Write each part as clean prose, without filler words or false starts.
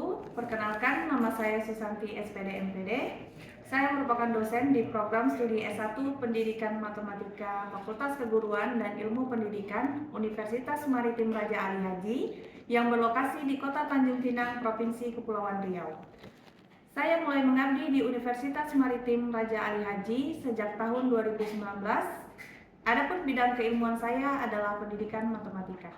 wabarakatuh. Perkenalkan, nama saya Susanti SPD MPD. Saya merupakan dosen di program studi S1 Pendidikan Matematika Fakultas Keguruan dan Ilmu Pendidikan Universitas Maritim Raja Ali Haji yang berlokasi di Kota Tanjung Pinang, Provinsi Kepulauan Riau. Saya mulai mengabdi di Universitas Maritim Raja Ali Haji sejak tahun 2019. Adapun bidang keilmuan saya adalah pendidikan matematika.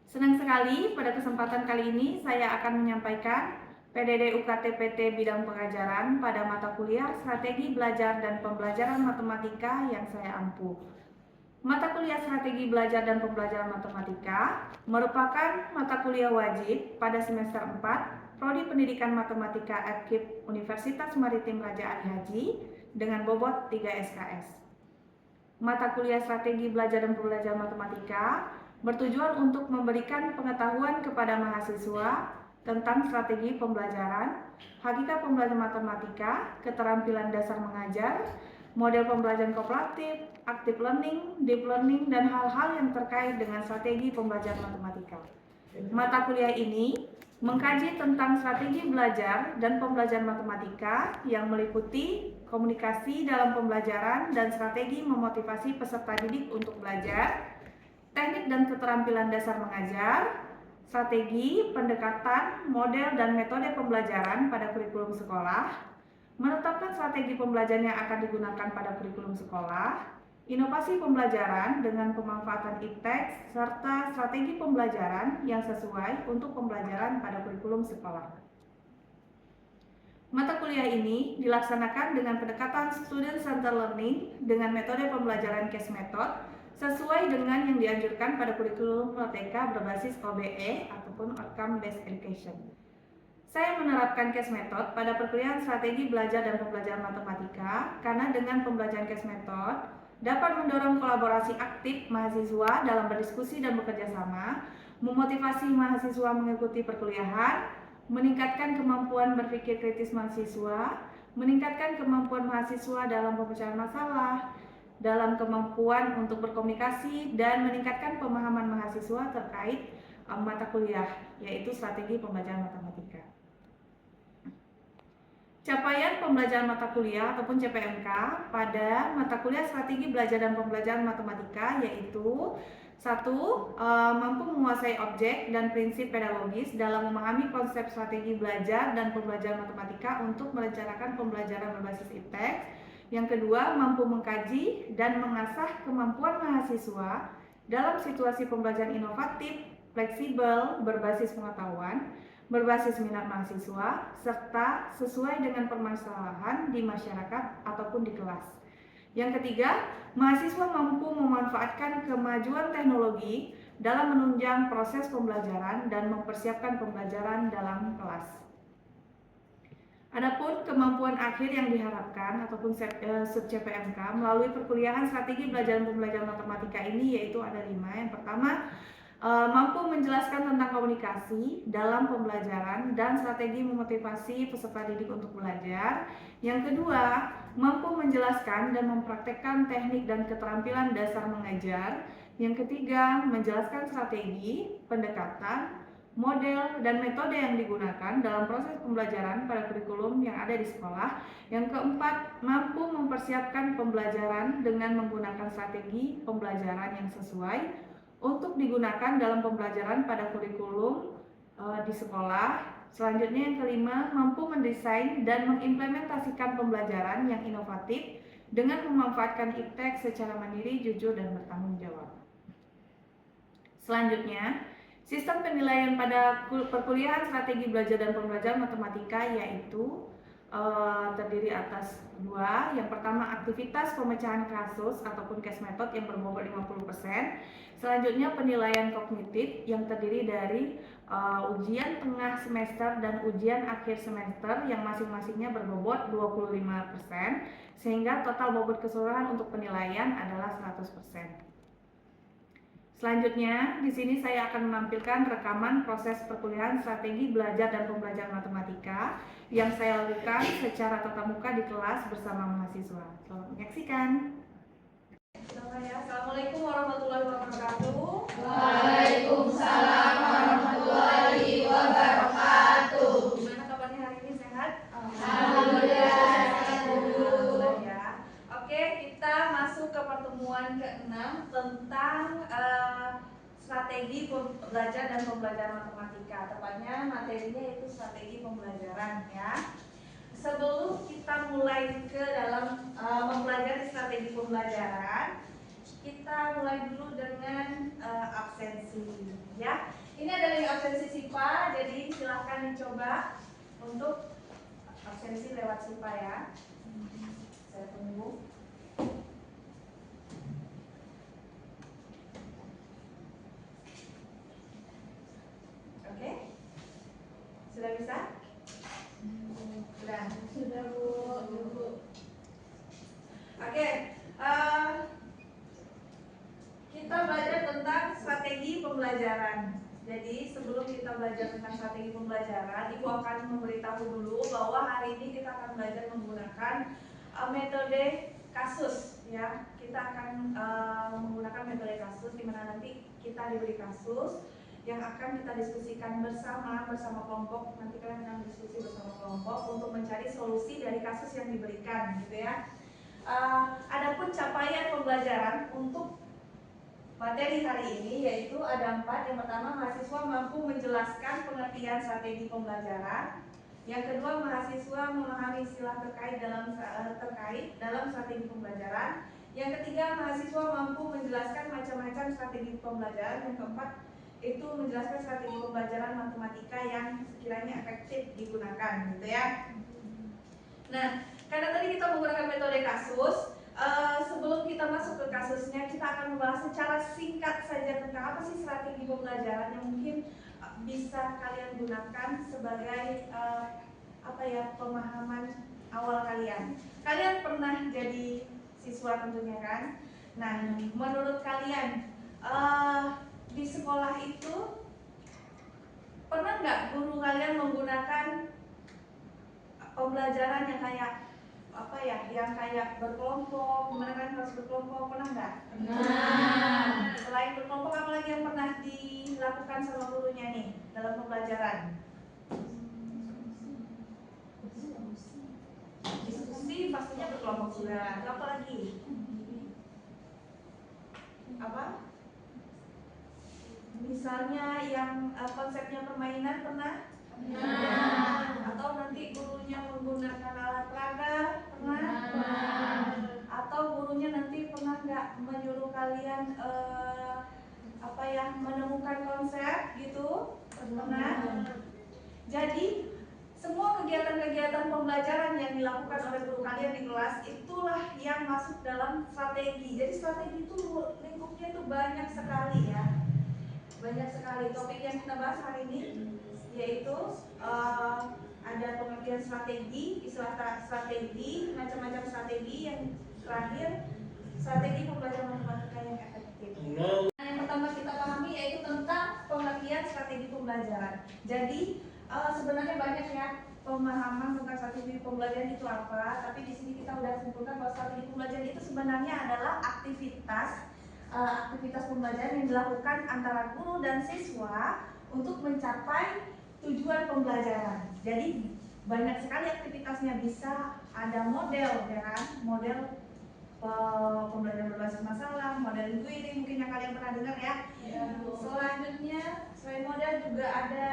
Senang sekali pada kesempatan kali ini saya akan menyampaikan PDD UKT PT bidang pengajaran pada mata kuliah Strategi Belajar dan Pembelajaran Matematika yang saya ampuh. Mata kuliah Strategi Belajar dan Pembelajaran Matematika merupakan mata kuliah wajib pada semester 4 Prodi Pendidikan Matematika FKIP Universitas Maritim Raja Ali Haji dengan bobot 3 SKS. Mata kuliah Strategi Belajar dan Pembelajaran Matematika bertujuan untuk memberikan pengetahuan kepada mahasiswa tentang strategi pembelajaran, hakikat pembelajaran matematika, keterampilan dasar mengajar, model pembelajaran kooperatif, active learning, deep learning, dan hal-hal yang terkait dengan strategi pembelajaran matematika. Mata kuliah ini mengkaji tentang strategi belajar dan pembelajaran matematika yang meliputi komunikasi dalam pembelajaran dan strategi memotivasi peserta didik untuk belajar, teknik dan keterampilan dasar mengajar, strategi, pendekatan, model, dan metode pembelajaran pada kurikulum sekolah, menetapkan strategi pembelajaran yang akan digunakan pada kurikulum sekolah, inovasi pembelajaran dengan pemanfaatan e-text, serta strategi pembelajaran yang sesuai untuk pembelajaran pada kurikulum sekolah. Mata kuliah ini dilaksanakan dengan pendekatan Student Centered Learning dengan metode pembelajaran case method sesuai dengan yang dianjurkan pada kurikulum Merdeka berbasis OBE ataupun Outcome Based Education. Saya menerapkan case method pada perkuliahan Strategi Belajar dan Pembelajaran Matematika karena dengan pembelajaran case method dapat mendorong kolaborasi aktif mahasiswa dalam berdiskusi dan bekerja sama, memotivasi mahasiswa mengikuti perkuliahan, meningkatkan kemampuan berpikir kritis mahasiswa, meningkatkan kemampuan mahasiswa dalam pemecahan masalah, dalam kemampuan untuk berkomunikasi, dan meningkatkan pemahaman mahasiswa terkait mata kuliah, yaitu strategi pembelajaran matematika. Capaian pembelajaran mata kuliah ataupun CPMK pada mata kuliah Strategi Belajar dan Pembelajaran Matematika yaitu 1. Mampu menguasai objek dan prinsip pedagogis dalam memahami konsep strategi belajar dan pembelajaran matematika untuk merencanakan pembelajaran berbasis e-text. Yang kedua, mampu mengkaji dan mengasah kemampuan mahasiswa dalam situasi pembelajaran inovatif, fleksibel, berbasis pengetahuan, berbasis minat mahasiswa, serta sesuai dengan permasalahan di masyarakat ataupun di kelas. Yang ketiga, mahasiswa mampu memanfaatkan kemajuan teknologi dalam menunjang proses pembelajaran dan mempersiapkan pembelajaran dalam kelas. Adapun kemampuan akhir yang diharapkan ataupun sub-CPMK melalui perkuliahan Strategi Belajar dan Pembelajaran Matematika ini yaitu ada 5. Yang pertama, mampu menjelaskan tentang komunikasi dalam pembelajaran dan strategi memotivasi peserta didik untuk belajar. Yang kedua, mampu menjelaskan dan mempraktekkan teknik dan keterampilan dasar mengajar. Yang ketiga, menjelaskan strategi, pendekatan, model, dan metode yang digunakan dalam proses pembelajaran pada kurikulum yang ada di sekolah. Yang keempat, mampu mempersiapkan pembelajaran dengan menggunakan strategi pembelajaran yang sesuai untuk digunakan dalam pembelajaran pada kurikulum di sekolah. Selanjutnya yang kelima, mampu mendesain dan mengimplementasikan pembelajaran yang inovatif dengan memanfaatkan e-text secara mandiri, jujur, dan bertanggung jawab. Selanjutnya, sistem penilaian pada perkuliahan Strategi Belajar dan Pembelajaran Matematika yaitu terdiri atas 2. Yang pertama, aktivitas pemecahan kasus ataupun case method yang berbobot 50%. Selanjutnya, penilaian kognitif yang terdiri dari ujian tengah semester dan ujian akhir semester yang masing-masingnya berbobot 25%, sehingga total bobot keseluruhan untuk penilaian adalah 100%. Selanjutnya, di sini saya akan menampilkan rekaman proses perkuliahan Strategi Belajar dan Pembelajaran Matematika yang saya lakukan secara tatap muka di kelas bersama mahasiswa. Selamat menyaksikan. Assalamualaikum warahmatullahi wabarakatuh. Waalaikumsalam warahmatullahi wabarakatuh. kita masuk ke pertemuan ke-6 tentang strategi belajar dan pembelajaran matematika. Tepatnya materinya itu strategi pembelajaran ya. Sebelum kita mulai ke dalam mempelajari strategi pembelajaran, kita mulai dulu dengan absensi ya. Ini ada link absensi SIPA, jadi silahkan dicoba untuk absensi lewat SIPA ya. Saya tunggu. Oke, sudah bisa? Sudah Bu. Oke, kita belajar tentang strategi pembelajaran. Jadi sebelum kita belajar tentang strategi pembelajaran, Ibu akan memberitahu dulu bahwa hari ini kita akan belajar menggunakan metode kasus ya. Kita akan menggunakan metode kasus di mana nanti kita diberi kasus yang akan kita diskusikan bersama kelompok. Nanti kalian akan diskusi bersama kelompok untuk mencari solusi dari kasus yang diberikan gitu ya. Adapun capaian pembelajaran untuk materi hari ini yaitu ada 4. Yang pertama, mahasiswa mampu menjelaskan pengertian strategi pembelajaran. Yang kedua, mahasiswa memahami istilah terkait dalam strategi pembelajaran. Yang ketiga, mahasiswa mampu menjelaskan macam-macam strategi pembelajaran. Yang keempat, itu menjelaskan strategi pembelajaran matematika yang sekiranya efektif digunakan gitu ya. Nah, karena tadi kita menggunakan metode kasus, sebelum kita masuk ke kasusnya, kita akan membahas secara singkat saja tentang apa sih strategi pembelajaran yang mungkin bisa kalian gunakan sebagai pemahaman awal kalian. Kalian pernah jadi siswa tentunya kan? Nah, menurut kalian di sekolah itu pernah nggak guru kalian menggunakan pembelajaran yang kayak yang kayak berkelompok, gimana kan harus berkelompok, pernah nggak? Nah, selain berkelompok, apa lagi yang pernah dilakukan sama gurunya nih dalam pembelajaran? Diskusi pastinya berkelompok juga. Apa lagi? Apa? Misalnya yang konsepnya permainan pernah? Atau nanti gurunya menggunakan alat peraga pernah? Atau gurunya nanti pernah nggak menyuruh kalian menemukan konsep gitu? Pernah? Jadi semua kegiatan-kegiatan pembelajaran yang dilakukan oleh guru kalian di kelas itulah yang masuk dalam strategi. Jadi strategi itu lingkupnya itu banyak sekali ya. Banyak sekali. Topik yang kita bahas hari ini yaitu ada pengertian strategi, istilah strategi, macam-macam strategi. Yang terakhir, strategi pembelajaran matematika yang efektif. Nah, yang pertama kita pahami yaitu tentang pengertian strategi pembelajaran. Jadi sebenarnya banyak ya pemahaman tentang strategi pembelajaran itu apa, tapi di sini kita sudah simpulkan bahwa strategi pembelajaran itu sebenarnya adalah aktivitas pembelajaran yang dilakukan antara guru dan siswa untuk mencapai tujuan pembelajaran. Jadi banyak sekali aktivitasnya, bisa ada model ya kan, model pembelajaran berbasis masalah, model inquiry mungkin yang kalian pernah dengar ya. Selanjutnya selain model juga ada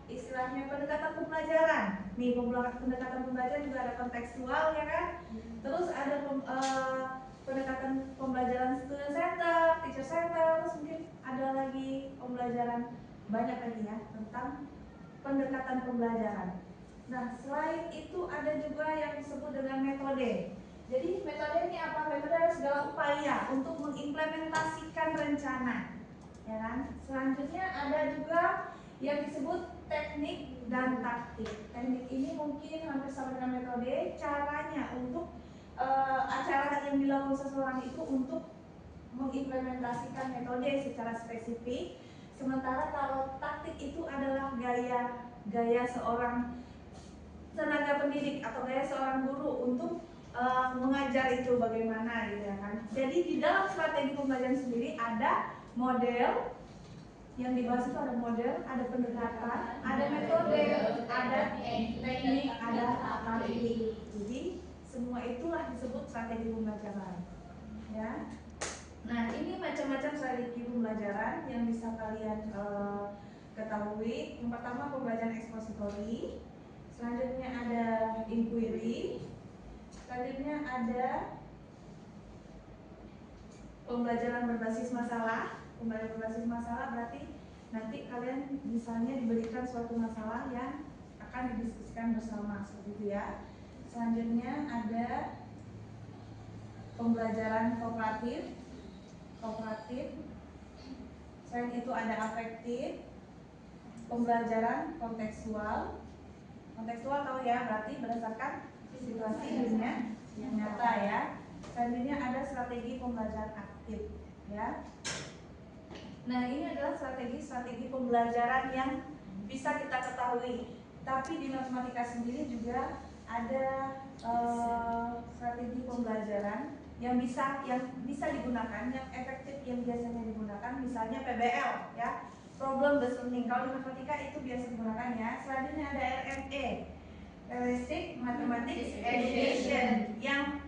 istilahnya pendekatan pembelajaran. Nih pendekatan pembelajaran juga ada kontekstual ya kan. Terus ada pendekatan pembelajaran student center, teacher center, terus mungkin ada lagi pembelajaran banyak lagi ya tentang pendekatan pembelajaran. Nah, selain itu ada juga yang disebut dengan metode. Jadi metode ini apa? Metode adalah segala upaya untuk mengimplementasikan rencana, ya kan? Selanjutnya ada juga yang disebut teknik dan taktik. Teknik ini mungkin hampir sama dengan metode. Caranya untuk acara yang dilakukan seseorang itu untuk mengimplementasikan metode secara spesifik. Sementara kalau taktik itu adalah gaya seorang tenaga pendidik atau gaya seorang guru untuk mengajar itu bagaimana gitu ya kan. Jadi di dalam strategi pembelajaran sendiri ada model yang dibahas, itu ada model, ada pendekatan, ada metode, ada teknik, ada taktik. Jadi semua itulah disebut strategi pembelajaran. ya. Nah, ini macam-macam strategi pembelajaran yang bisa kalian ketahui. Yang pertama pembelajaran ekspositori, selanjutnya ada inquiry, selanjutnya ada pembelajaran berbasis masalah. Pembelajaran berbasis masalah berarti nanti kalian misalnya diberikan suatu masalah yang akan didiskusikan bersama, seperti itu ya. Selanjutnya ada pembelajaran kooperatif. Selain itu ada afektif, pembelajaran kontekstual. Kontekstual tahu ya, berarti berdasarkan situasi dunia yang nyata ya. Selanjutnya ada strategi pembelajaran aktif ya. Nah, ini adalah strategi pembelajaran yang bisa kita ketahui. Tapi di matematika sendiri juga ada strategi pembelajaran yang bisa digunakan, yang efektif yang biasanya digunakan, misalnya PBL ya, problem based learning. Kalau di matematika itu biasa digunakan ya. Selanjutnya ada RME, Realistic Mathematics Education, yang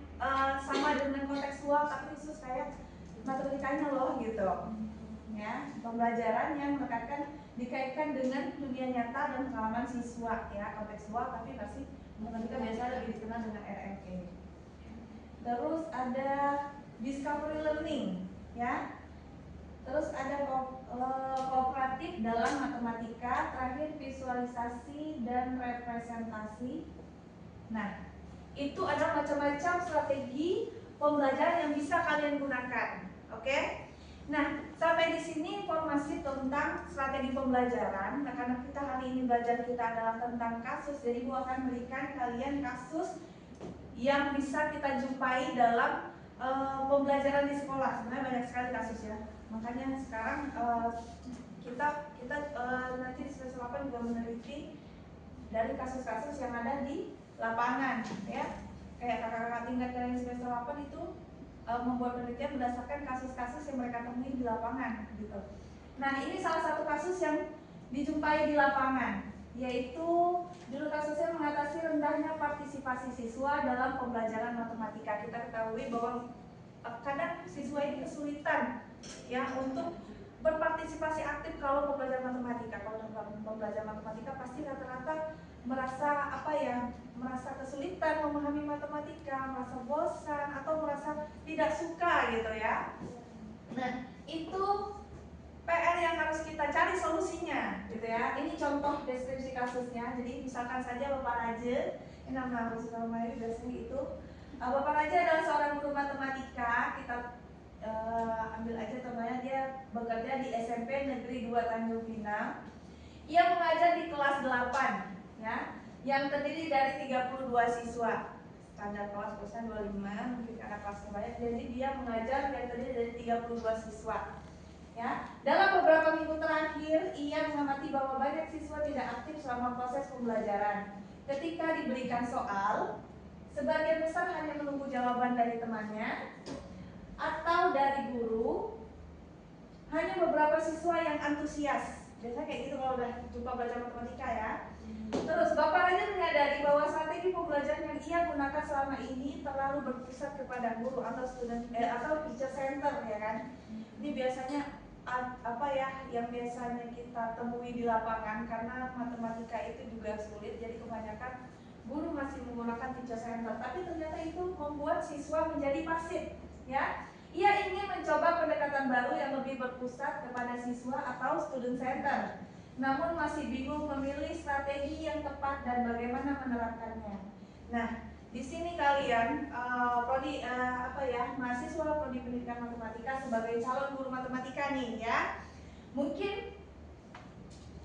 sama dengan kontekstual tapi khusus kayak matematikanya loh gitu ya. Pembelajaran yang dikaitkan dengan dunia nyata dan pengalaman siswa ya. Kontekstual tapi pasti matematika biasa lebih dikenal dengan RME. Terus ada discovery learning ya. Terus ada kooperatif dalam matematika, terakhir visualisasi dan representasi. Nah, itu adalah macam-macam strategi pembelajaran yang bisa kalian gunakan. Oke? Nah, sampai di sini informasi tentang strategi pembelajaran. Nah, karena kita hari ini belajar kita adalah tentang kasus, jadi Bu akan berikan kalian kasus yang bisa kita jumpai dalam pembelajaran di sekolah. Sebenarnya banyak sekali kasus ya. Makanya sekarang kita nanti di semester 8 juga meneliti dari kasus-kasus yang ada di lapangan ya. Kayak kakak-kakak tingkat dari semester 8 itu membuat penelitian berdasarkan kasus-kasus yang mereka temui di lapangan gitu. Nah, ini salah satu kasus yang dijumpai di lapangan, yaitu judul kasusnya mengatasi rendahnya partisipasi siswa dalam pembelajaran matematika. Kita ketahui bahwa kadang siswa ini kesulitan ya untuk berpartisipasi aktif kalau pembelajaran matematika. Kalau dalam pembelajaran matematika pasti rata-rata merasa kesulitan memahami matematika, merasa bosan atau merasa tidak suka gitu ya. Nah, itu PR yang harus kita cari solusinya gitu ya. Ini contoh deskripsi kasusnya. Jadi misalkan saja Bapak Raja, ini nama Bu Sukamari biasanya itu. Bapak Raja adalah seorang guru matematika. Kita ambil aja contohnya, dia bekerja di SMP Negeri 2 Tanjung Pinang. Ia mengajar di kelas 8 ya, yang terdiri dari 32 siswa. Standar kelas biasanya 25, mungkin karena kelasnya banyak, jadi dia mengajar yang terdiri dari 32 siswa. Ya, dalam beberapa minggu terakhir ia mengamati bahwa banyak siswa tidak aktif selama proses pembelajaran. Ketika diberikan soal, sebagian besar hanya menunggu jawaban dari temannya atau dari guru. Hanya beberapa siswa yang antusias. Biasanya kayak gitu kalau udah jumpa belajar matematika ya. Terus Bapak Raja menyadari bahwa strategi pembelajaran yang ia gunakan selama ini terlalu berpusat kepada guru atau atau teacher center ya kan. Ini biasanya yang biasanya kita temui di lapangan, karena matematika itu juga sulit, jadi kebanyakan guru masih menggunakan teacher center. Tapi ternyata itu membuat siswa menjadi pasif ya. Ia ingin mencoba pendekatan baru yang lebih berpusat kepada siswa atau student center, namun masih bingung memilih strategi yang tepat dan bagaimana menerapkannya. Nah, di sini kalian mahasiswa prodi pendidikan matematika sebagai calon guru matematika nih ya, mungkin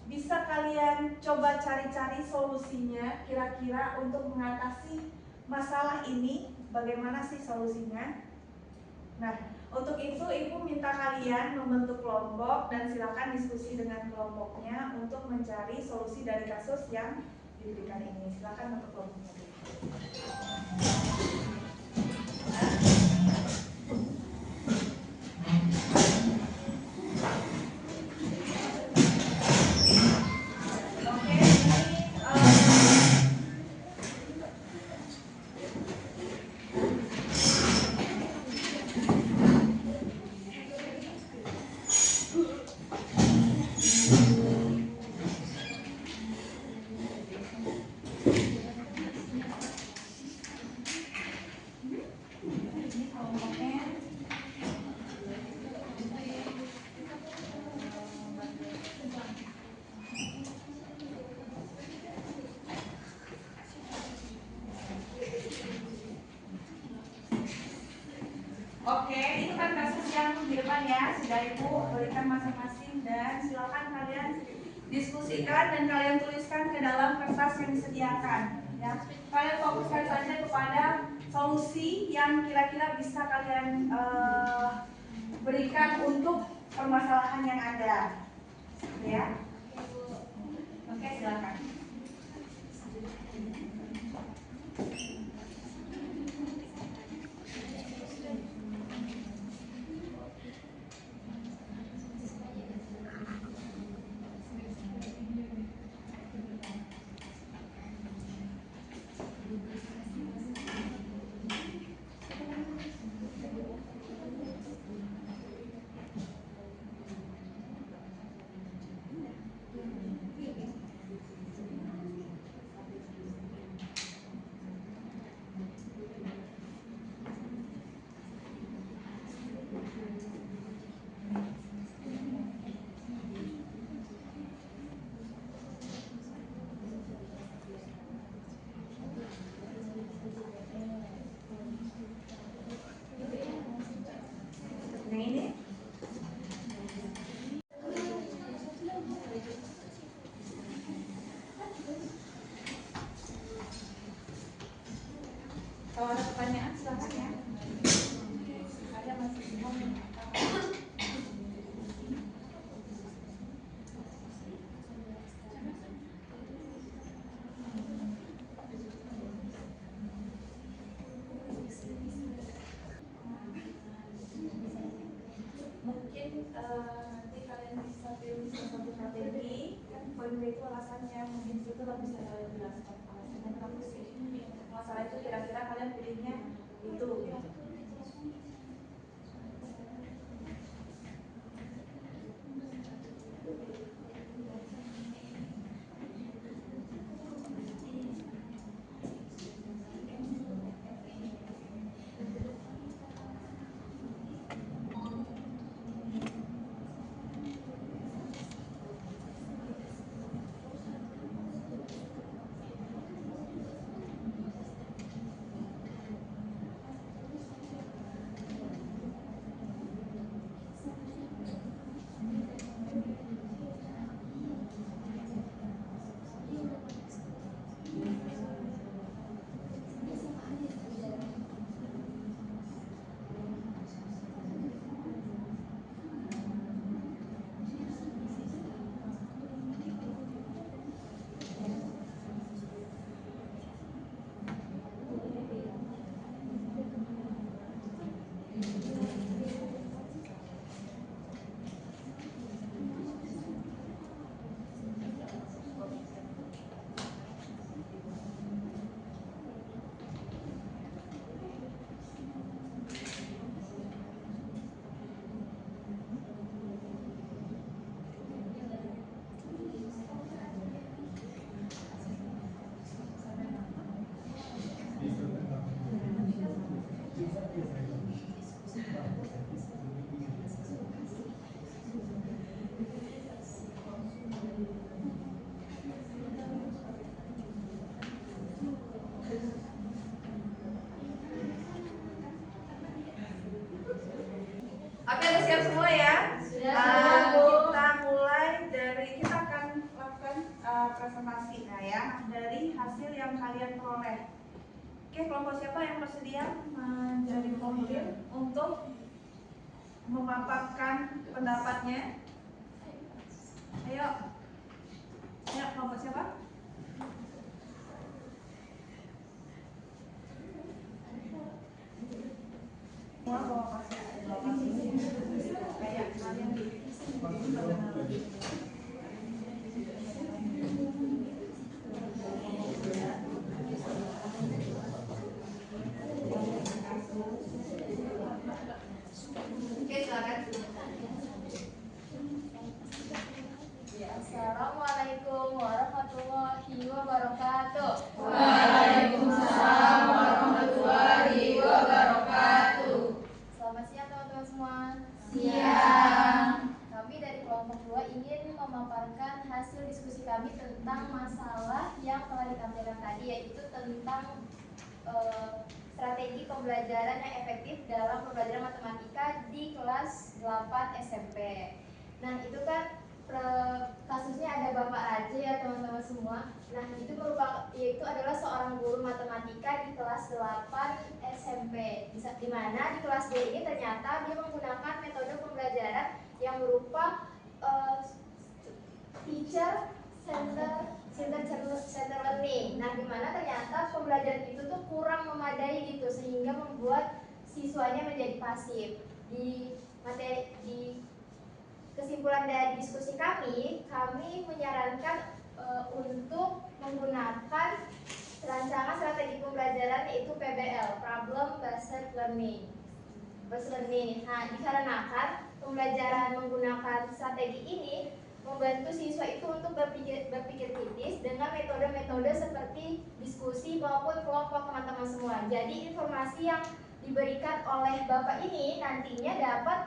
bisa kalian coba cari-cari solusinya kira-kira untuk mengatasi masalah ini. Bagaimana sih solusinya? Nah, untuk itu Ibu minta kalian membentuk kelompok dan silakan diskusi dengan kelompoknya untuk mencari solusi dari kasus yang diberikan ini. Silakan bentuk kelompoknya. kasus yang di depan ya, sudah Ibu berikan masing-masing dan silakan kalian diskusikan dan kalian tuliskan ke dalam kertas yang disediakan. Ya, kalian fokuskan saja kepada solusi yang kira-kira bisa kalian berikan untuk permasalahan yang ada. Ya, oke silakan. Yang ini? Kalau ada pertanyaan silakan ya. Ada masih bingung. Mungkin nanti kalian bisa pilih satu strategi. Kan poin B itu alasannya, mungkin itu bisa kalian jelaskan alasannya kenapa sih masalah itu kira-kira kalian pilihnya itu gitu. Oke, udah siap semua ya? Kita mulai dari, kita akan lakukan presentasi nah ya, dari hasil yang kalian peroleh. Oke, kelompok siapa yang bersedia menjadi pemimpin untuk memaparkan pendapatnya? Ayo, kelompok siapa? Semua bawa pasir. Kayak kalian oke, silakan. Assalamualaikum warahmatullahi wabarakatuh. Waalaikumsalam warahmatullahi wabarakatuh. Selamat siang teman-teman semua. Siang. Kami dari kelompok 2 ingin memaparkan hasil diskusi kami tentang masalah yang telah ditampilkan tadi, yaitu tentang strategi pembelajaran yang efektif dalam pembelajaran matematika di SMP. Nah itu kan kasusnya ada Bapak Raja ya teman-teman semua. Nah itu yaitu adalah seorang guru matematika di kelas 8 SMP. Di mana di kelas D ini ternyata dia menggunakan metode pembelajaran yang berupa teacher center learning. Nah, di mana ternyata pembelajaran itu tuh kurang memadai gitu sehingga membuat siswanya menjadi pasif. Di kesimpulan dari diskusi kami menyarankan untuk menggunakan rancangan strategi pembelajaran yaitu PBL, Problem Based Learning. Nah, dikarenakan pembelajaran menggunakan strategi ini membantu siswa itu untuk berpikir kritis dengan metode-metode seperti diskusi maupun kelompok teman-teman semua. Jadi informasi yang diberikan oleh Bapak ini nantinya dapat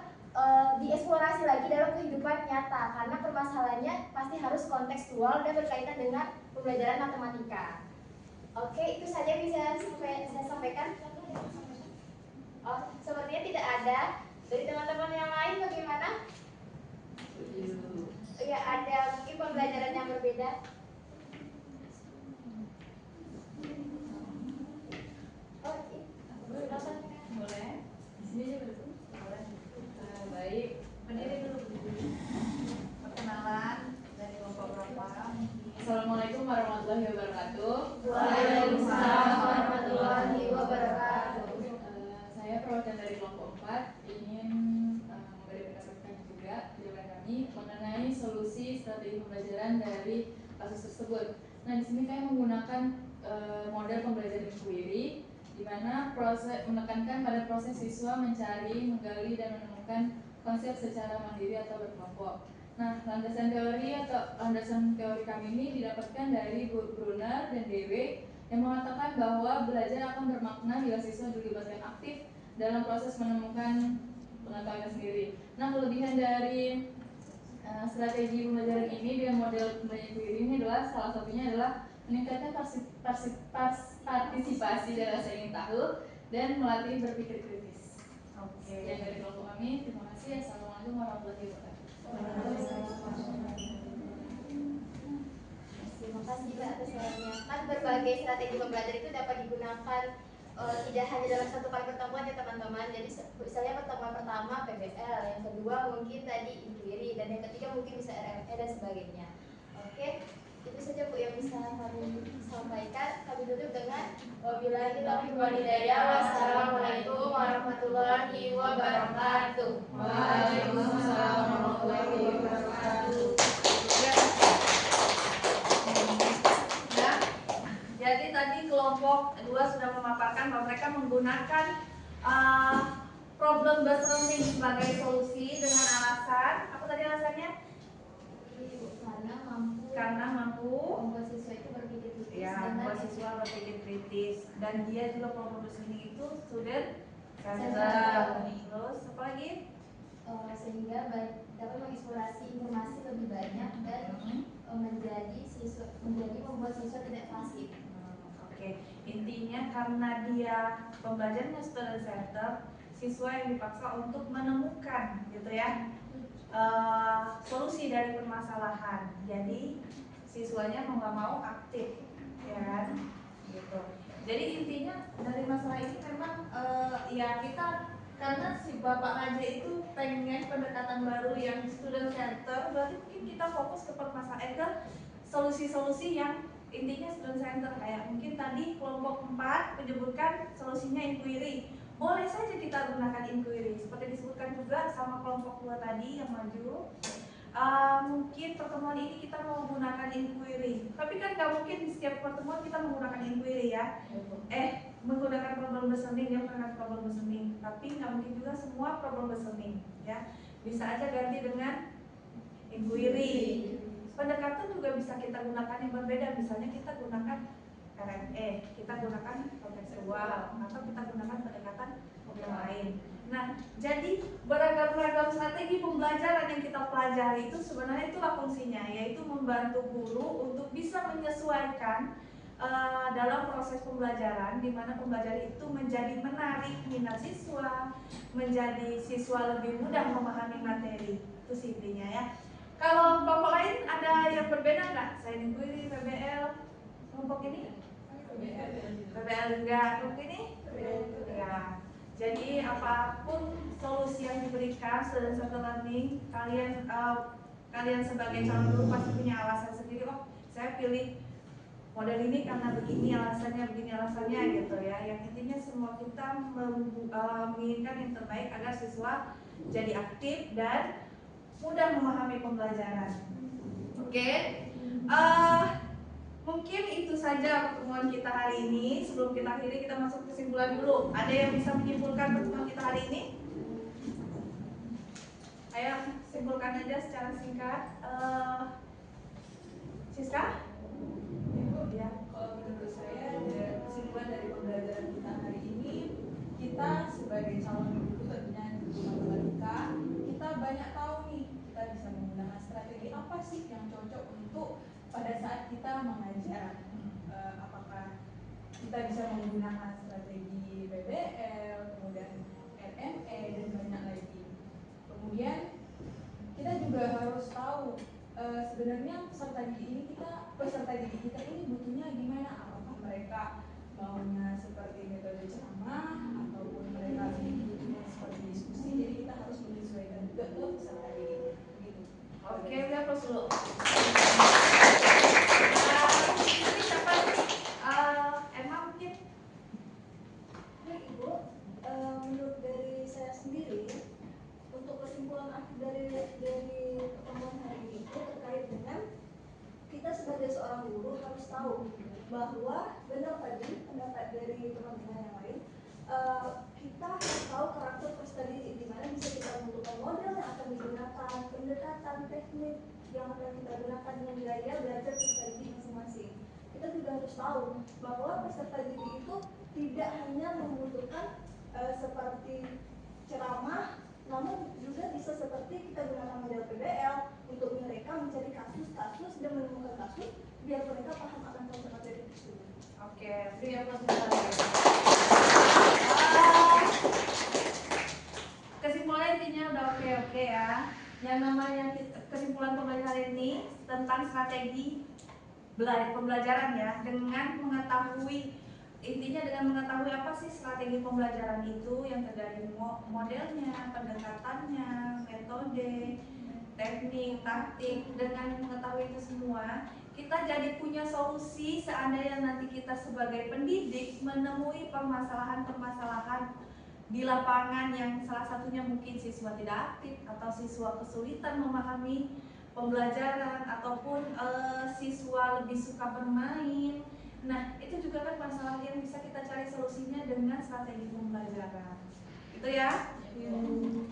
dieksplorasi lagi dalam kehidupan nyata karena permasalahannya pasti harus kontekstual dan berkaitan dengan pembelajaran matematika. Oke, itu saja bisa saya sampaikan. Oh, sepertinya tidak ada. Dari teman-teman yang lain bagaimana? Ya, ada mungkin pembelajaran yang berbeda. Oh, silakan. Boleh? Di sini aja dulu. Boleh. Baik, berdiri dulu. Perkenalan dari kelompok berapa? Assalamualaikum warahmatullahi wabarakatuh. Waalaikumsalam warahmatullahi wabarakatuh. Saya perwakilan dari kelompok 4 ingin memberi pendapat kami juga penjelasan kami mengenai solusi strategi pembelajaran dari kasus tersebut. Nah, di sini kami menggunakan model pembelajaran inquiry, di mana menekankan pada proses siswa mencari, menggali, dan menemukan konsep secara mandiri atau berkelompok. Nah, landasan teori kami ini didapatkan dari Brunner dan Dewey yang mengatakan bahwa belajar akan bermakna bila siswa dilibatkan aktif dalam proses menemukan pengetahuan sendiri. Nah, kelebihan dari strategi pembelajaran ini dengan model pembelajaran inquiry ini adalah salah satunya adalah meningkatkan partisipasi dan rasa ingin tahu dan melatih berpikir kritis. Oke. Yang dari kelompok kami, terima kasih. Assalamualaikum warahmatullahi wabarakatuh. Terima kasih Mbak atas sarannya. Kan berbagai strategi pembelajaran itu dapat digunakan tidak hanya dalam satu kali pertemuan ya teman-teman. Jadi misalnya pertemuan pertama PBL, yang kedua mungkin tadi inquiry, dan yang ketiga mungkin bisa RME dan sebagainya. Oke, itu saja Bu yang bisa kami sampaikan. Kami tutup dengan wabillahi taufiq wal hidayah. Wassalamualaikum warahmatullahi wabarakatuh. Waalaikumsalam warahmatullahi wabarakatuh. Jadi tadi kelompok 2 sudah memaparkan bahwa mereka menggunakan problem based learning sebagai solusi dengan alasan apa tadi alasannya? Karena mampu membuat siswa itu berpikir kritis. Ya, membuat siswa berpikir kritis, dan dia juga problem based learning itu student centered. Terus apa lagi? Sehingga dapat mengeksplorasi informasi lebih banyak dan membuat siswa tidak pasif. Oke, intinya karena dia pembelajarannya student center, siswa yang dipaksa untuk menemukan gitu ya solusi dari permasalahan. Jadi siswanya mau nggak mau aktif, ya kan? Gitu. Jadi intinya dari masalah ini memang ya kita, karena si Bapak Raja itu pengen pendekatan baru yang student center, berarti mungkin kita fokus ke permasalahan ke solusi-solusi yang intinya student center. Kayak mungkin tadi kelompok 4 menyebutkan solusinya inquiry. Boleh saja kita gunakan inquiry seperti disebutkan juga sama kelompok 2 tadi yang maju. Mungkin pertemuan ini kita mau menggunakan inquiry, tapi kan nggak mungkin di setiap pertemuan kita menggunakan inquiry ya. Menggunakan problem based learning, dia menggunakan problem based learning, tapi nggak mungkin juga semua problem based learning ya. Bisa aja ganti dengan inquiry. Pendekatan juga bisa kita gunakan yang berbeda, misalnya kita gunakan RME, kita gunakan kontekstual, atau kita gunakan pendekatan yang lain. Nah, jadi beragam-ragam strategi pembelajaran yang kita pelajari itu sebenarnya itulah fungsinya, yaitu membantu guru untuk bisa menyesuaikan dalam proses pembelajaran, di mana pembelajaran itu menjadi menarik minat siswa, menjadi siswa lebih mudah memahami materi. Itu sih intinya ya. Kalau kelompok lain ada yang berbeda nggak? Saya inquiry, PBL, kelompok ini? PBL juga, kelompok ini? Ya. Jadi apapun solusi yang diberikan student centered learning, kalian sebagai calon guru pasti punya alasan sendiri. Oh, saya pilih model ini karena begini alasannya gitu ya. Yang intinya semua kita menginginkan yang terbaik agar siswa jadi aktif dan mudah memahami pembelajaran. Oke. Mungkin itu saja pertemuan kita hari ini. Sebelum kita akhiri, kita masuk kesimpulan dulu. Ada yang bisa menyimpulkan pertemuan kita hari ini? Ayo simpulkan aja secara singkat. Siska? Ya, kalau menurut saya kesimpulan dari pembelajaran kita hari ini, kita sebagai calon guru tentunya guru matematika, kita banyak tahu nih, kita bisa menggunakan strategi apa sih yang cocok untuk pada saat kita mengajar. Apakah kita bisa menggunakan strategi PBL, kemudian RME dan banyak lagi. Kemudian kita juga harus tahu sebenarnya peserta didik kita ini butuhnya gimana, apakah mereka maunya seperti metode ceramah ataupun mereka butuhnya seperti diskusi. Jadi kita harus menyesuaikan juga ke peserta didik gitu. Oke, udah close dulu. Ini siapa sih? Emma mungkin? Baik Ibu, menurut dari saya sendiri, untuk kesimpulan akhir dari pertemuan hari ini itu terkait dengan kita sebagai seorang guru harus tahu bahwa benar tadi pendapat dari teman-teman yang lain, kita harus tahu karakter peserta didik, di mana bisa kita menentukan model yang akan digunakan, pendekatan teknik yang akan kita gunakan dengan gaya belajar peserta didik masing-masing. Kita juga harus tahu bahwa peserta didik itu tidak hanya membutuhkan seperti ceramah, namun juga bisa seperti kita gunakan model PBL untuk mereka mencari kasus-kasus dan menemukan kasus biar mereka paham akan konsep materi tersebut. Oke, beri aplaus. Kesimpulan intinya udah oke ya. Yang namanya kesimpulan pembelajaran hari ini tentang strategi pembelajaran ya, dengan mengetahui apa sih strategi pembelajaran itu yang terdiri modelnya, pendekatannya, metode, teknik, taktik. Dengan mengetahui itu semua, kita jadi punya solusi seandainya nanti kita sebagai pendidik menemui permasalahan-permasalahan di lapangan yang salah satunya mungkin siswa tidak aktif atau siswa kesulitan memahami pembelajaran ataupun siswa lebih suka bermain. Nah, itu juga kan masalah yang bisa kita cari solusinya dengan strategi pembelajaran. Itu ya?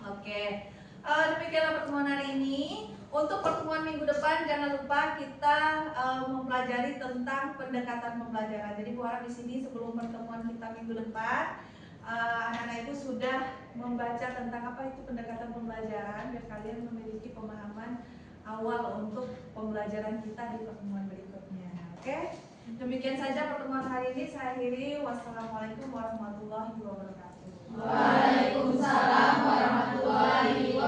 Oke. Demikianlah pertemuan hari ini. Untuk pertemuan minggu depan jangan lupa kita mempelajari tentang pendekatan pembelajaran. Jadi Bu harap di sini sebelum pertemuan kita minggu depan, anak-anak ibu sudah membaca tentang apa itu pendekatan pembelajaran biar kalian memiliki pemahaman awal untuk pembelajaran kita di pertemuan berikutnya. Oke? Demikian saja pertemuan hari ini. Saya akhiri. Wassalamualaikum warahmatullahi wabarakatuh. Waalaikumsalam warahmatullahi wabarakatuh.